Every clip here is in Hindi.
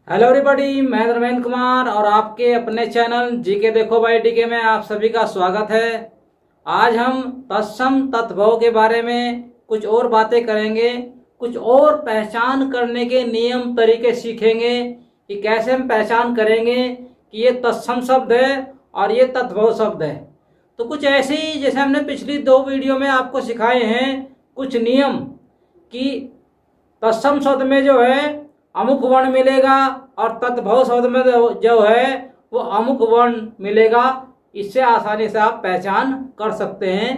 हेलो एवरीबॉडी, मैं धर्मेंद्र कुमार और आपके अपने चैनल जीके देखो बाय डीके में आप सभी का स्वागत है। आज हम तत्सम तद्भव के बारे में कुछ और बातें करेंगे, कुछ और पहचान करने के नियम तरीके सीखेंगे कि कैसे हम पहचान करेंगे कि ये तत्सम शब्द है और ये तद्भव शब्द है। तो कुछ ऐसे ही जैसे हमने पिछली 2 वीडियो में आपको सिखाए हैं कुछ नियम कि तत्सम शब्द में जो है अमुक वर्ण मिलेगा और तद्भव शब्द में जो है वो अमुक वर्ण मिलेगा। इससे आसानी से आप पहचान कर सकते हैं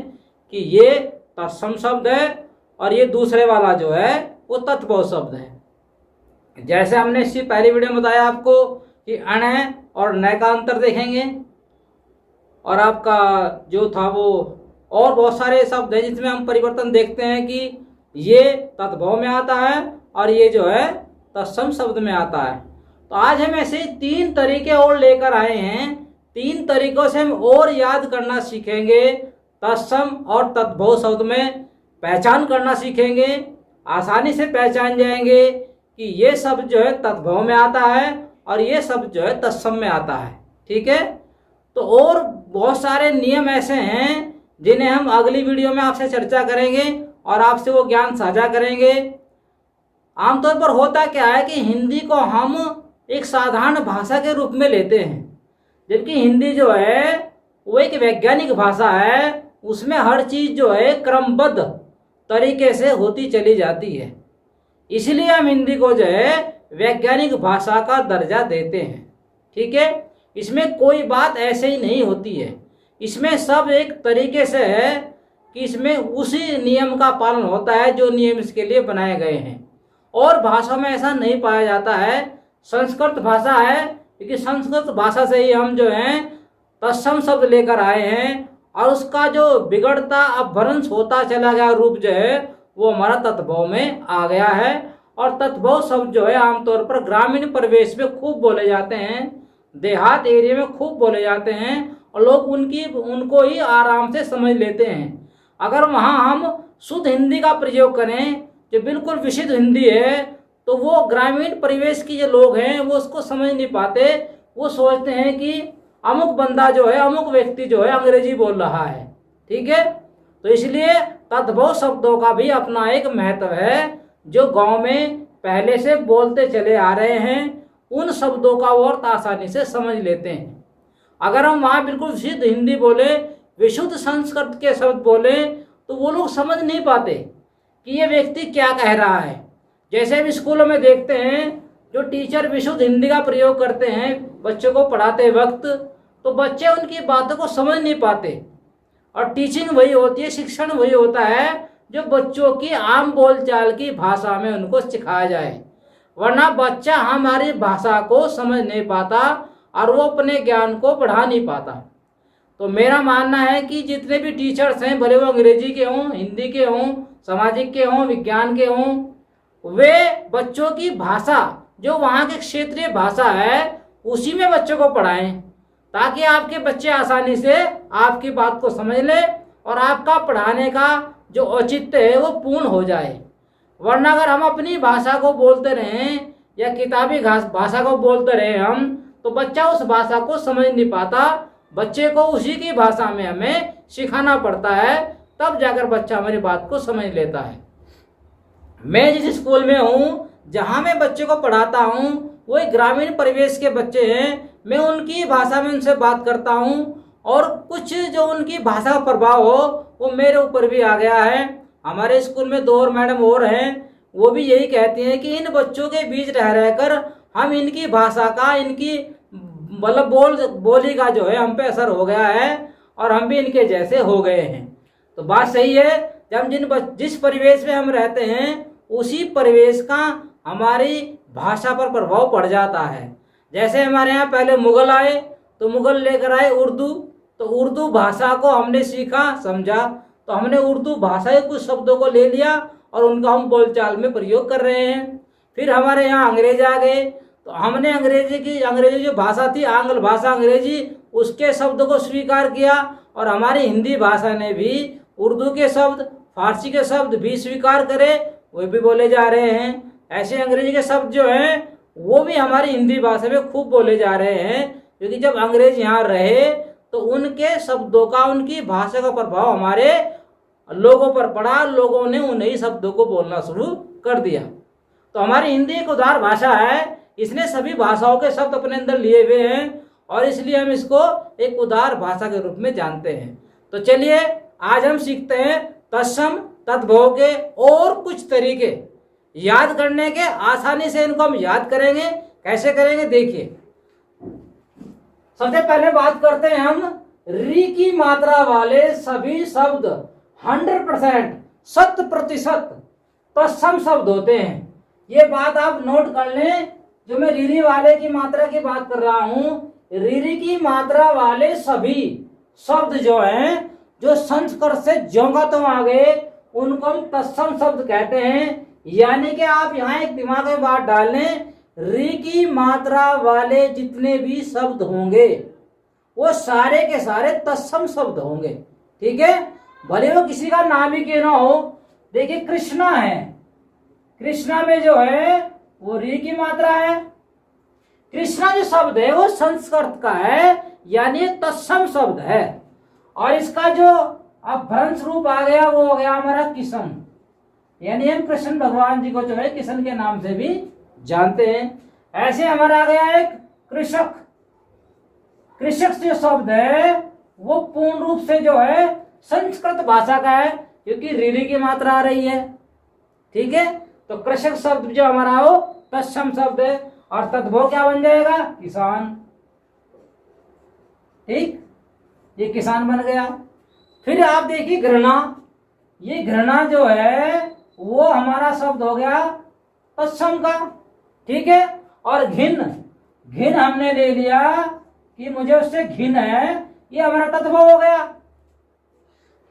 कि ये तत्सम शब्द है और ये दूसरे वाला जो है वो तद्भव शब्द है। जैसे हमने इससे पहली वीडियो में बताया आपको कि अण और नय का अंतर देखेंगे, और आपका जो था वो और बहुत सारे शब्द हैं जिसमें हम परिवर्तन देखते हैं कि ये तद्भव में आता है और ये जो है तत्सम शब्द में आता है। तो आज हम ऐसे 3 तरीके और लेकर आए हैं। 3 तरीकों से हम और याद करना सीखेंगे, तत्सम और तद्भव शब्द में पहचान करना सीखेंगे। आसानी से पहचान जाएंगे कि ये शब्द जो है तद्भव में आता है और ये शब्द जो है तत्सम में आता है। ठीक है, तो और बहुत सारे नियम ऐसे हैं जिन्हें हम अगली वीडियो में आपसे चर्चा करेंगे और आपसे वो ज्ञान साझा करेंगे। आमतौर पर होता क्या है कि हिंदी को हम एक साधारण भाषा के रूप में लेते हैं, जबकि हिंदी जो है वो एक वैज्ञानिक भाषा है। उसमें हर चीज़ जो है क्रमबद्ध तरीके से होती चली जाती है, इसलिए हम हिंदी को जो है वैज्ञानिक भाषा का दर्जा देते हैं। ठीक है, इसमें कोई बात ऐसे ही नहीं होती है। इसमें सब एक तरीके से है कि इसमें उसी नियम का पालन होता है जो नियम इसके लिए बनाए गए हैं। और भाषा में ऐसा नहीं पाया जाता है। संस्कृत भाषा है, क्योंकि संस्कृत भाषा से ही हम जो हैं तत्सम शब्द लेकर आए हैं और उसका जो बिगड़ता अपभ्रंश होता चला गया रूप जो है वो हमारा तद्भव में आ गया है। और तद्भव शब्द जो है आमतौर पर ग्रामीण परिवेश में खूब बोले जाते हैं, देहात एरिया में खूब बोले जाते हैं और लोग उनको ही आराम से समझ लेते हैं। अगर वहाँ हम शुद्ध हिंदी का प्रयोग करें जो बिल्कुल विशुद्ध हिंदी है, तो वो ग्रामीण परिवेश की जो लोग हैं वो उसको समझ नहीं पाते। वो सोचते हैं कि अमुक बंदा जो है, अमुक व्यक्ति जो है अंग्रेजी बोल रहा है। ठीक है, तो इसलिए तद्भव शब्दों का भी अपना एक महत्व है। जो गांव में पहले से बोलते चले आ रहे हैं उन शब्दों का वो अर्थ आसानी से समझ लेते हैं। अगर हम वहाँ बिल्कुल विशुद्ध हिंदी बोले, विशुद्ध संस्कृत के शब्द बोले, तो वो लोग समझ नहीं पाते कि ये व्यक्ति क्या कह रहा है। जैसे हम स्कूलों में देखते हैं जो टीचर विशुद्ध हिंदी का प्रयोग करते हैं बच्चों को पढ़ाते वक्त, तो बच्चे उनकी बातों को समझ नहीं पाते। और टीचिंग वही होती है, शिक्षण वही होता है जो बच्चों की आम बोलचाल की भाषा में उनको सिखाया जाए। वरना बच्चा हमारी भाषा को समझ नहीं पाता और वो अपने ज्ञान को बढ़ा नहीं पाता। तो मेरा मानना है कि जितने भी टीचर्स हैं, भले वो अंग्रेजी के हों, हिंदी के हों, सामाजिक के हों, विज्ञान के हों, वे बच्चों की भाषा जो वहाँ के क्षेत्रीय भाषा है उसी में बच्चों को पढ़ाएं, ताकि आपके बच्चे आसानी से आपकी बात को समझ लें और आपका पढ़ाने का जो औचित्य है वो पूर्ण हो जाए। वरना अगर हम अपनी भाषा को बोलते रहें या किताबी भाषा को बोलते रहें हम, तो बच्चा उस भाषा को समझ नहीं पाता। बच्चे को उसी की भाषा में हमें सिखाना पड़ता है, तब जाकर बच्चा हमारी बात को समझ लेता है। मैं जिस स्कूल में हूँ, जहाँ मैं बच्चे को पढ़ाता हूँ, वो एक ग्रामीण परिवेश के बच्चे हैं। मैं उनकी भाषा में उनसे बात करता हूँ और कुछ जो उनकी भाषा का प्रभाव हो वो मेरे ऊपर भी आ गया है। हमारे स्कूल में 2 और मैडम और हैं, वो भी यही कहती हैं कि इन बच्चों के बीच रह रहकर हम इनकी भाषा का, इनकी मतलब बोली का जो है हम पे असर हो गया है और हम भी इनके जैसे हो गए हैं। तो बात सही है, जब जिस परिवेश में हम रहते हैं उसी परिवेश का हमारी भाषा पर प्रभाव पड़ जाता है। जैसे हमारे यहाँ पहले मुगल आए तो मुगल लेकर आए उर्दू, तो उर्दू भाषा को हमने सीखा, समझा, तो हमने उर्दू भाषा के कुछ शब्दों को ले लिया और उनका हम बोलचाल में प्रयोग कर रहे हैं। फिर हमारे यहाँ अंग्रेज आ गए तो हमने अंग्रेजी जो भाषा थी, आंग्ल भाषा अंग्रेजी, उसके शब्द को स्वीकार किया और हमारी हिंदी भाषा ने भी उर्दू के शब्द, फारसी के शब्द भी स्वीकार करे, वे भी बोले जा रहे हैं। ऐसे अंग्रेजी के शब्द जो हैं वो भी हमारी हिंदी भाषा में खूब बोले जा रहे हैं, क्योंकि जब अंग्रेज यहाँ रहे तो उनके शब्दों का, उनकी भाषा का प्रभाव हमारे लोगों पर पड़ा, लोगों ने उन्हीं शब्दों को बोलना शुरू कर दिया। तो हमारी हिंदी एक उदार भाषा है, इसने सभी भाषाओं के शब्द अपने अंदर लिए हुए हैं और इसलिए हम इसको एक उदार भाषा के रूप में जानते हैं। तो चलिए आज हम सीखते हैं तत्सम तद्भव के और कुछ तरीके याद करने के। आसानी से इनको हम याद करेंगे। कैसे करेंगे देखिए। सबसे पहले बात करते हैं हम री की मात्रा वाले सभी शब्द 100% 100% तत्सम शब्द होते हैं। ये बात आप नोट कर लें। जो मैं रीरी वाले की मात्रा की बात कर रहा हूं, रीरी की मात्रा वाले सभी शब्द जो हैं, जो संस्कृत से ज्यों का त्यों आ गए, उनको हम तत्सम शब्द कहते हैं। यानी कि आप यहाँ एक दिमाग में बात डाल लें, री की मात्रा वाले जितने भी शब्द होंगे वो सारे के सारे तत्सम शब्द होंगे। ठीक है, भले वो किसी का नाम ही क्यों ना हो। देखिए कृष्णा है, कृष्णा में जो है वो री की मात्रा है। कृष्णा जो शब्द है वो संस्कृत का है, यानी तत्सम शब्द है। और इसका जो अपभ्रंश रूप आ गया वो हो गया हमारा किशन, यानी हम कृष्ण भगवान जी को जो है किशन के नाम से भी जानते हैं। ऐसे हमारा आ गया एक कृषक। कृषक जो शब्द है वो पूर्ण रूप से जो है संस्कृत भाषा का है, क्योंकि रीरी की मात्रा आ रही है। ठीक है, तो कृषक शब्द जो हमारा हो तत्सम शब्द है। और तद्भव क्या बन जाएगा? किसान। ठीक, ये किसान बन गया। फिर आप देखिए घृणा। ये घृणा जो है वो हमारा शब्द हो गया तत्सम का। ठीक है, और घिन, घिन हमने ले लिया कि मुझे उससे घिन है, ये हमारा तद्भव हो गया।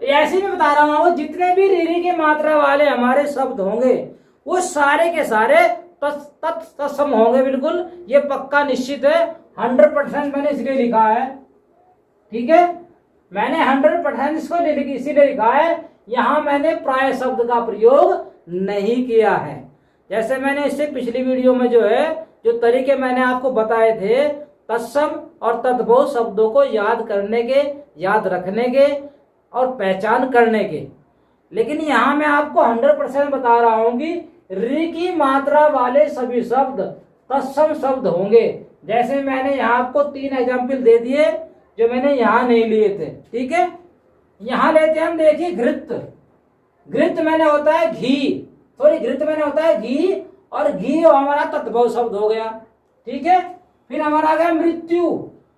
ऐसे में बता रहा हूं, जितने भी रीरी की मात्रा वाले हमारे शब्द होंगे वो सारे के सारे तत्सम होंगे। बिल्कुल ये पक्का निश्चित है। 100% मैंने इसलिए लिखा है। ठीक है, मैंने 100% इसको इसीलिए लिखा है, यहां मैंने प्राय शब्द का प्रयोग नहीं किया है। जैसे मैंने इससे पिछली वीडियो में जो है जो तरीके मैंने आपको बताए थे तत्सम और तद्भव शब्दों को याद करने के, याद रखने के और पहचान करने के, लेकिन यहां मैं आपको 100% बता रहा हूं कि री की मात्रा वाले सभी शब्द तत्सम शब्द होंगे। जैसे मैंने यहाँ आपको 3 एग्जाम्पल दे दिए जो मैंने यहाँ नहीं लिए थे। ठीक है, यहाँ लेते हैं हम, देखिए घृत। घृत मैंने होता है घी, सॉरी घृत मैंने होता है घी, और घी हमारा तद्भव शब्द हो गया। ठीक है, फिर हमारा आ गया मृत्यु।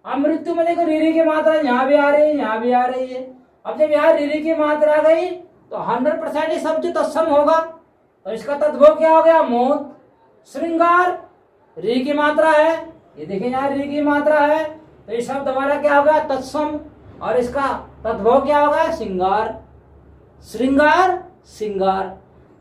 अब मृत्यु में देखो रीरी की मात्रा यहाँ भी आ रही है, यहाँ भी आ रही है। अब जब यहाँ रीरी की मात्रा आ गई तो 100% ये शब्द तत्सम होगा। तो इसका तद्भव क्या हो गया? मौत। श्रृंगार, री की मात्रा है, ये देखिए यहाँ री की मात्रा है, तो ये शब्द हमारा क्या होगा? तत्सम। और इसका तद्भव क्या होगा? श्रृंगार। श्रृंगार, श्रृंगार।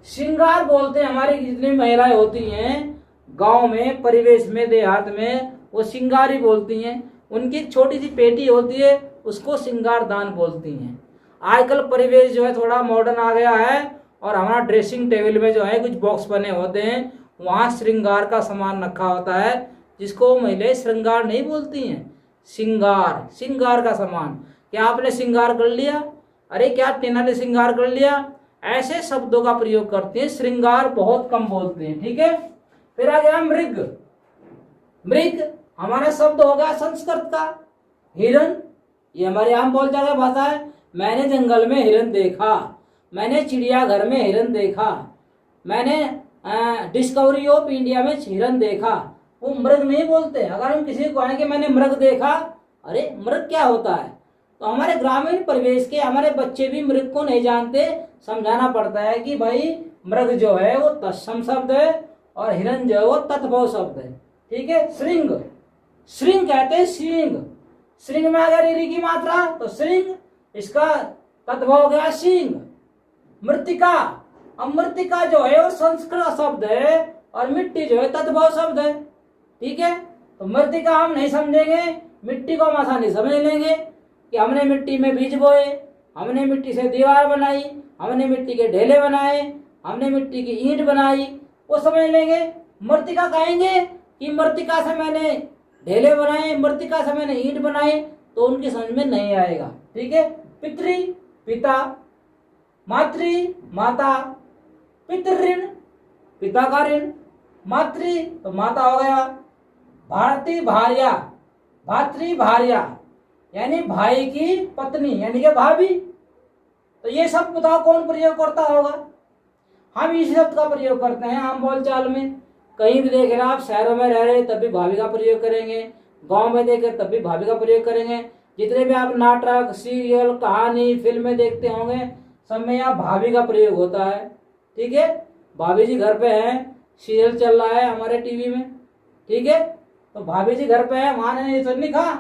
श्रृंगार बोलते हैं हमारी जितनी महिलाएं होती हैं गांव में, परिवेश में, देहात में, वो श्रृंगार ही बोलती हैं। उनकी छोटी सी पेटी होती है, उसको श्रृंगार दान बोलती हैं। आजकल परिवेश जो है थोड़ा मॉडर्न आ गया है और हमारा ड्रेसिंग टेबल में जो है कुछ बॉक्स बने होते हैं, वहाँ श्रृंगार का सामान रखा होता है, जिसको महिलाएं श्रृंगार नहीं बोलती हैं, श्रृंगार, श्रृंगार का सामान। क्या आपने श्रृंगार कर लिया? अरे क्या टीना ने श्रृंगार कर लिया? ऐसे शब्दों का प्रयोग करते हैं, श्रृंगार बहुत कम बोलते हैं। ठीक है, फिर आ गया मृग। मृग हमारा शब्द हो गया संस्कृत का हिरन, ये हमारी आम बोलचाल की भाषा है। मैंने जंगल में हिरन देखा, मैंने चिड़ियाघर में हिरन देखा, मैंने डिस्कवरी ऑफ इंडिया में हिरन देखा। वो मृग नहीं बोलते। अगर हम किसी को कहें कि मैंने मृग देखा, अरे मृग क्या होता है? तो हमारे ग्रामीण परिवेश के हमारे बच्चे भी मृग को नहीं जानते। समझाना पड़ता है कि भाई मृग जो है वो तत्सम शब्द है और हिरन जो है वो तद्भव शब्द है। ठीक है, श्रृंग, श्रृंग कहते हैं श्रृंग। श्रृंग में अगर री की मात्रा तो श्रृंग, इसका तद्भव हो गया सिंह। मृतिका, अब मृतिका जो है वो संस्कृत शब्द है और मिट्टी जो है तद्भव शब्द है। ठीक है, तो मृतिका हम नहीं समझेंगे, मिट्टी को हम आसानी समझ लेंगे कि हमने मिट्टी में बीज बोए, हमने मिट्टी से दीवार बनाई, हमने मिट्टी के ढेले बनाए, हमने मिट्टी की ईंट बनाई, वो समझ लेंगे। मृतिका कहेंगे कि मृतिका से मैंने ढेले बनाए, मृतिका से मैंने ईंट बनाए, तो उनकी समझ में नहीं आएगा। ठीक है। पितृ पिता, मातृ माता, पितृऋण पिता का ऋण, मातृ तो माता हो गया, भारती भार्या, भातृ भार्या यानी भाई की पत्नी यानी कि भाभी। तो ये सब बताओ कौन प्रयोग करता होगा? हम इस शब्द का प्रयोग करते हैं आम बोलचाल में। कहीं भी देख रहे आप, शहरों में रह रहे तब भी भाभी का प्रयोग करेंगे, गांव में देख रहे तब भी भाभी का प्रयोग करेंगे। जितने भी आप नाटक, सीरियल, कहानी, फिल्में देखते होंगे, सब में यहाँ भाभी का प्रयोग होता है। ठीक है। भाभी जी घर पे हैं, सीरियल चल रहा है हमारे टीवी में। ठीक है। तो भाभी जी घर पे है, वहां ने तो लिखा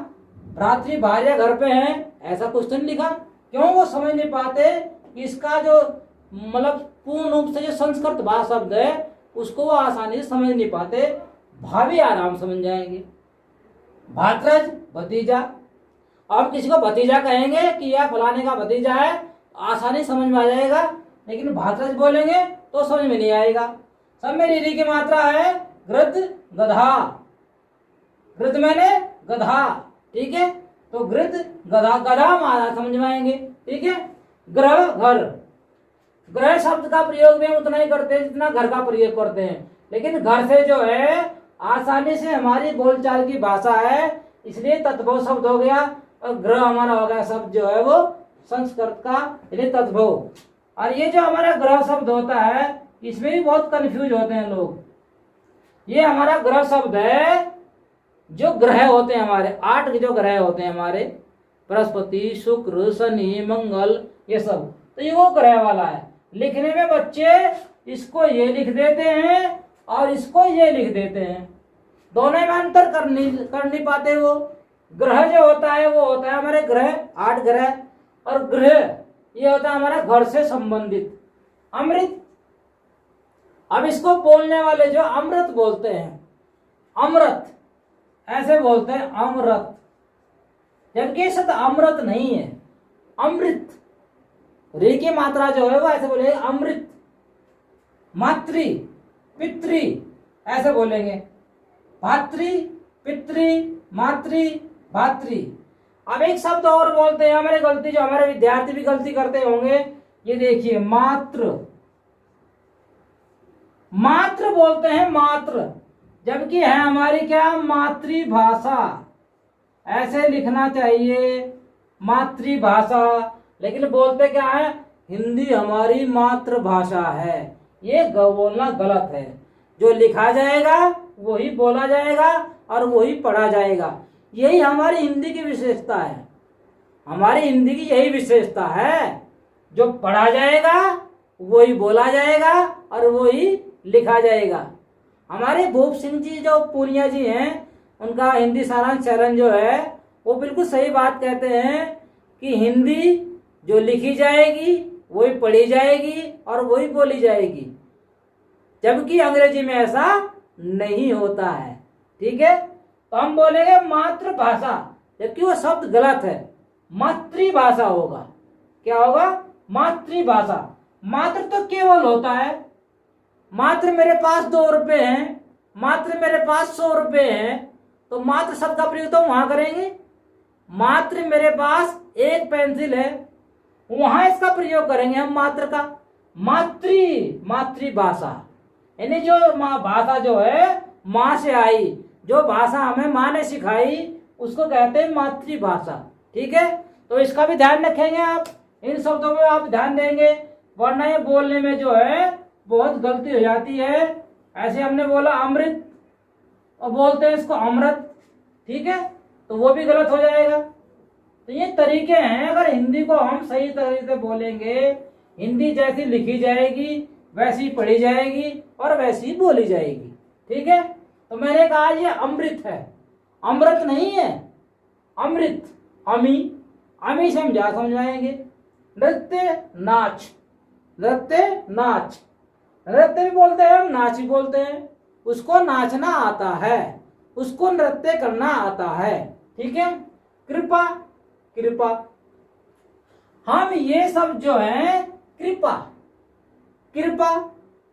भ्रातृ भार्या घर पे है, ऐसा कुछ तो नहीं लिखा। क्यों? वो समझ नहीं पाते कि इसका जो मतलब पूर्ण रूप से जो संस्कृत भाषा शब्द है उसको वो आसानी से समझ नहीं पाते। भाभी आराम समझ जाएंगे। भातृज भतीजा, अब किसी को भतीजा कहेंगे कि यह फलाने का भतीजा है, आसानी समझ में आ जाएगा। लेकिन भातृज बोलेंगे तो समझ में नहीं आएगा। सब में रीरी की मात्रा है। गृध गधा, गृध मैंने गधा। ठीक है। तो गृध गधा, गधा मारा समझ में आएंगे। ठीक है। ग्रह घर, ग्रह शब्द का प्रयोग भी हम उतना ही करते हैं जितना घर का प्रयोग करते हैं। लेकिन घर से जो है आसानी से हमारी बोलचाल की भाषा है, इसलिए तद्भव शब्द हो गया और ग्रह हमारा हो गया शब्द जो है वो संस्कृत का यानी तद्भव। और ये जो हमारा ग्रह शब्द होता है इसमें भी बहुत कंफ्यूज होते हैं लोग। ये हमारा ग्रह शब्द है, जो ग्रह होते हैं हमारे 8 जो ग्रह होते हैं हमारे, बृहस्पति, शुक्र, शनि, मंगल, ये सब, तो ये वो ग्रह वाला है। लिखने में बच्चे इसको ये लिख देते हैं और इसको ये लिख देते हैं, दोनों में अंतर कर नहीं पाते। वो ग्रह जो होता है वो होता है हमारे ग्रह 8 ग्रह, और ग्रह ये होता है हमारा घर से संबंधित। अमृत, अब इसको बोलने वाले जो अमृत बोलते हैं, अमृत ऐसे बोलते हैं अमृत, जबकि ये शब्द अमृत नहीं है, अमृत। रे की मात्रा जो है वो ऐसे बोलेंगे अमृत। मातृ पितृ ऐसे बोलेंगे, भातृ पितृ मातृ भातृ। अब एक शब्द और बोलते हैं हमारे, गलती जो हमारे विद्यार्थी भी गलती करते होंगे, ये देखिए मात्र, मात्र बोलते हैं मात्र, जबकि है हमारी क्या मातृभाषा, ऐसे लिखना चाहिए मातृभाषा, लेकिन बोलते क्या है हिंदी हमारी मातृभाषा है। ये बोलना गलत है। जो लिखा जाएगा वही बोला जाएगा और वही पढ़ा जाएगा। यही हमारी हिंदी की विशेषता है। हमारी हिंदी की यही विशेषता है, जो पढ़ा जाएगा वही बोला जाएगा और वही लिखा जाएगा। हमारे भूप सिंह जी जो पूनिया जी हैं, उनका हिंदी सारांश चरण जो है वो बिल्कुल सही बात कहते हैं कि हिंदी जो लिखी जाएगी वही पढ़ी जाएगी और वही बोली जाएगी, जबकि अंग्रेजी में ऐसा नहीं होता है। ठीक है। तो हम बोलेंगे मातृभाषा, जबकि वो शब्द गलत है, मातृभाषा होगा। क्या होगा? मातृभाषा। मात्र तो केवल होता है, मात्र मेरे पास 2 रुपए हैं, मात्र मेरे पास 100 रुपए हैं, तो मात्र शब्द का प्रयोग तो वहां करेंगे। मात्र मेरे पास 1 पेंसिल है, वहां इसका प्रयोग करेंगे हम मात्र का। मातृभाषा यानी जो भाषा जो है माँ से आई, जो भाषा हमें माँ ने सिखाई उसको कहते हैं मातृभाषा। ठीक है। तो इसका भी ध्यान रखेंगे आप, इन शब्दों में आप ध्यान देंगे, वरना ये बोलने में जो है बहुत गलती हो जाती है। ऐसे हमने बोला अमृत और बोलते हैं इसको अमृत। ठीक है। तो वो भी गलत हो जाएगा। तो ये तरीके हैं, अगर हिंदी को हम सही तरीके से बोलेंगे, हिंदी जैसी लिखी जाएगी वैसी पढ़ी जाएगी और वैसी बोली जाएगी। ठीक है। तो मैंने कहा ये अमृत है, अमृत नहीं है, अमृत। अमी, अमी से हम क्या समझाएंगे? नृत्य नाच, नृत्य नाच, नृत्य भी बोलते हैं हम, नाच भी बोलते हैं। उसको नाचना आता है, उसको नृत्य करना आता है। ठीक है। कृपा, कृपा, हम ये सब जो है कृपा, कृपा,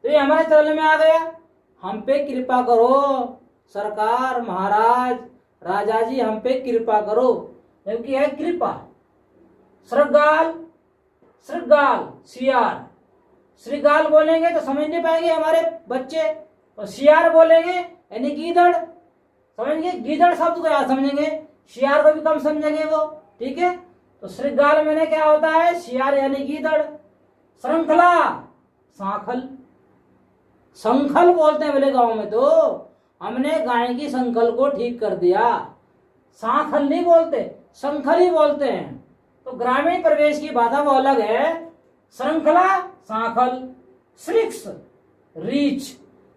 तो ये हमारे चरण में आ गया, हम पे कृपा करो, सरकार, महाराज, राजा जी हम पे कृपा करो, जबकि है कृपा। श्रृगाल, श्रृगाल सियार, श्रृगाल बोलेंगे तो समझ नहीं पाएंगे हमारे बच्चे, और सियार बोलेंगे यानी गीदड़, समझेंगे, गीदड़ शब्द को याद समझेंगे, सियार को भी कम समझेंगे वो, ठीक है। तो श्रृगाल मैंने क्या होता है, सियार यानी गीदड़। श्रृंखला, सांखल, संखल बोलते हैं बोले गांव में, तो हमने गाय की संखल को ठीक कर दिया, सांखल नहीं बोलते, संखल ही बोलते हैं। तो ग्रामीण प्रवेश की बाधा वो अलग है। श्रृंखला, सांखल, श्रिक्स, रीच,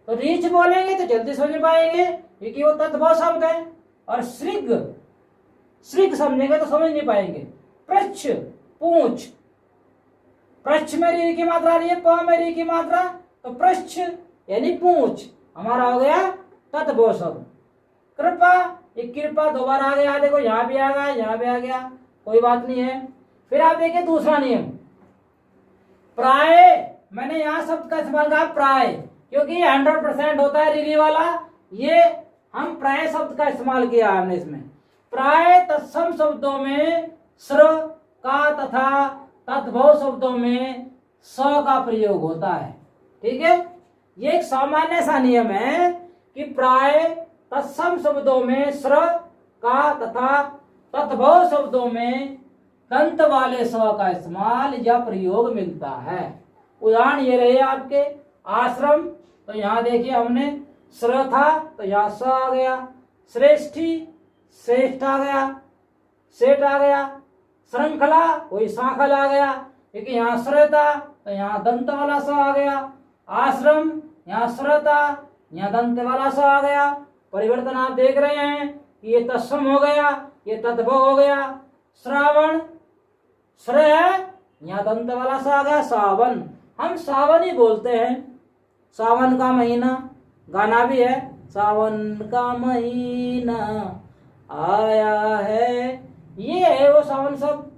तो रीच बोलेंगे तो जल्दी समझ पाएंगे क्योंकि वो तत्भव शब्द है, और श्रिग, श्रिग समझेंगे तो समझ नहीं पाएंगे। पृच्छ, पूंछ, पृच्छ में री की मात्रा आ रही है, प में री की मात्रा, तो पृच्छ यानी पूंछ हमारा हो गया तत्भव शब्द। कृपा, ये कृपा दोबारा आ गया, देखो यहाँ भी आ गया, यहाँ भी आ गया, कोई बात नहीं है। फिर आप देखिए दूसरा नियम, प्राय, मैंने यहाँ शब्द का इस्तेमाल कहा प्राय, क्योंकि 100% होता है रीरी वाला, ये हम प्राय शब्द का इस्तेमाल किया हमने इसमें। प्राय तत्सम शब्दों में स्र का तथा तद्भव शब्दों में स का प्रयोग होता है, ठीक है। ये एक सामान्य सा नियम है कि प्राय तत्सम शब्दों में स्र का तथा तद्भव शब्दों में दंत वाले स का इस्तेमाल या प्रयोग मिलता है। उदाहरण ये रहे आपके आश्रम, तो यहाँ देखिए हमने स्र था तो यहाँ स आ गया, श्रेष्ठी, श्रेष्ठ आ गया, सेठ आ गया, श्रृंखला वही सांखल आ गया, क्योंकि यहाँ स्र था तो यहाँ दंत वाला स आ गया, आश्रम यहाँ स्र था यहाँ दंत वाला स आ गया। परिवर्तन आप देख रहे हैं कि ये तत्सम हो गया, ये तद्भव हो गया। श्रावण, श्र है यहाँ दंत वाला सा आ गया, सावन, हम सावन ही बोलते हैं, सावन का महीना, गाना भी है, सावन का महीना आया है, ये है वो सावन शब्द।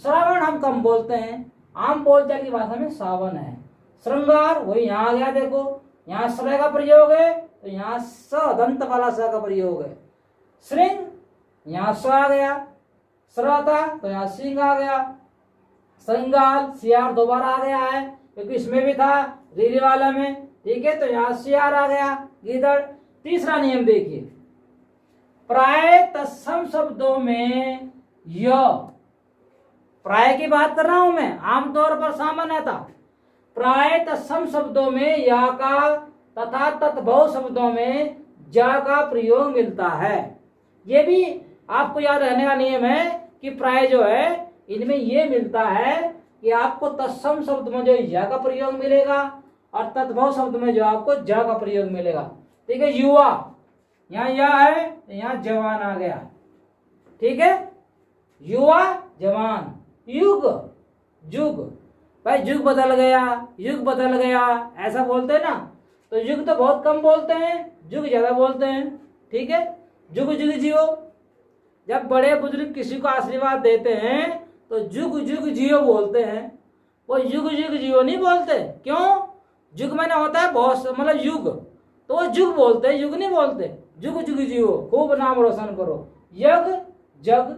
श्रावण हम कम बोलते हैं, आम बोलचाल की भाषा में सावन है। श्रृंगार वही यहाँ आ गया, देखो यहाँ श्र का प्रयोग है तो यहाँ स दंत वाला स का प्रयोग है। श्रृंग यहाँ स आ गया, श्र था तो यहाँ सिंह आ गया। श्रृंगाल, सियार दोबारा आ गया है क्योंकि इसमें भी था रीली वाला में, ठीक है, तो यहाँ सियार आ गया, गीदड़। तीसरा नियम देखिए, प्राय तत्सम शब्दों में य, प्राय की बात कर रहा हूं मैं, आमतौर पर सामान्य था। प्राय तत्सम शब्दों में या का तथा तत्भव शब्दों में जा का प्रयोग मिलता है। ये भी आपको याद रहने का नियम है कि प्राय जो है इनमें ये मिलता है कि आपको तत्सम शब्द में जो या का प्रयोग मिलेगा और तत्भव शब्द में जो आपको जा का प्रयोग मिलेगा, ठीक है। युवा, यहाँ या है यहाँ जवान आ गया, ठीक है, युवा जवान। युग, जुग, भाई जुग बदल गया, युग बदल गया ऐसा बोलते हैं ना, तो युग तो बहुत कम बोलते हैं, जुग ज्यादा बोलते हैं, ठीक है। जुग जुग जियो, जब बड़े बुजुर्ग किसी को आशीर्वाद देते हैं तो जुग जुग जियो बोलते हैं, वो युग युग जियो नहीं बोलते। क्यों? जुग मैंने होता है बहुत, मतलब युग, तो वो जुग बोलते हैं, युग नहीं बोलते। जुग जुग जियो, खूब नाम रोशन करो। यग, जग,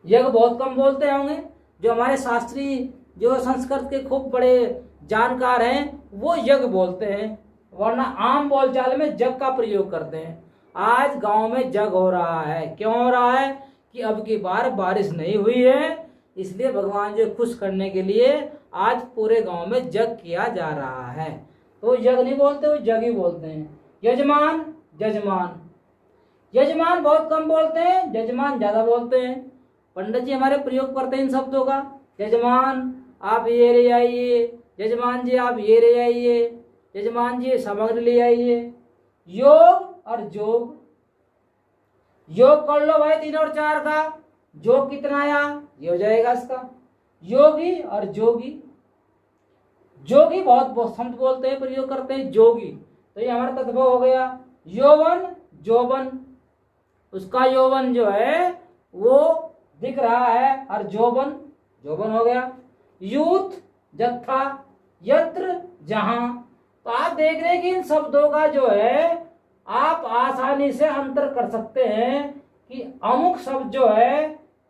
यग बहुत कम बोलते होंगे। जो हमारे शास्त्री, जो संस्कृत के खूब बड़े जानकार हैं वो यग बोलते हैं, वरना आम बोलचाल में जग का प्रयोग करते हैं। आज गांव में जग हो रहा है, क्यों हो रहा है कि अब की बार बारिश नहीं हुई है, इसलिए भगवान जो खुश करने के लिए आज पूरे गांव में जग किया जा रहा है। तो जग नहीं बोलते, वो जग ही बोलते हैं। यजमान, जजमान, यजमान बहुत कम बोलते हैं, जजमान ज्यादा बोलते हैं। पंडित जी हमारे प्रयोग करते हैं इन शब्दों का। जजमान आप ये ले आइए, जजमान जी आप ये ले आइए, जजमान जी सामग्री ले आइए। योग और जोग, योग कर लो भाई 3 और 4 का, जोग कितना आया ये हो जाएगा इसका। योगी और जोगी, जोगी बहुत शब्द बोलते हैं, प्रयोग करते हैं जोगी, तो ये हमारा तत्भव हो गया। यौवन, जोबन, उसका यौवन जो है वो दिख रहा है, और जोबन, जोबन हो गया। यूथ, जत्था, यत्र, जहां। तो आप देख रहे हैं कि इन शब्दों का जो है आप आसानी से अंतर कर सकते हैं कि अमुक शब्द जो है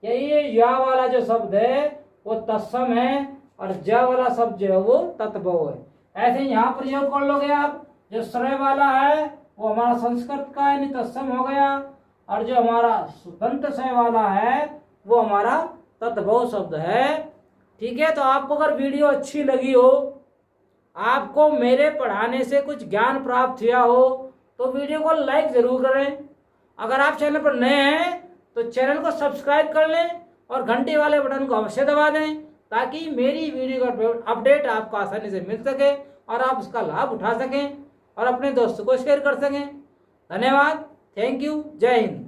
ये या वाला जो शब्द है वो तत्सम है और ज वाला शब्द जो है वो तत्भव है। ऐसे ही यहाँ प्रयोग कर लोगे आप। जो श्रय वाला है वो हमारा संस्कृत का यानी तत्सम हो गया और जो हमारा सुतंत्र शय वाला है वो हमारा तत्भव शब्द है। ठीक है, तो आपको अगर वीडियो अच्छी लगी हो, आपको मेरे पढ़ाने से कुछ ज्ञान प्राप्त हुआ हो तो वीडियो को लाइक जरूर करें। अगर आप चैनल पर नए हैं तो चैनल को सब्सक्राइब कर लें और घंटी वाले बटन को अवश्य दबा दें ताकि मेरी वीडियो का अपडेट आपको आसानी से मिल सके और आप उसका लाभ उठा सकें और अपने दोस्तों को शेयर कर सकें। धन्यवाद, थैंक यू, जय हिंद।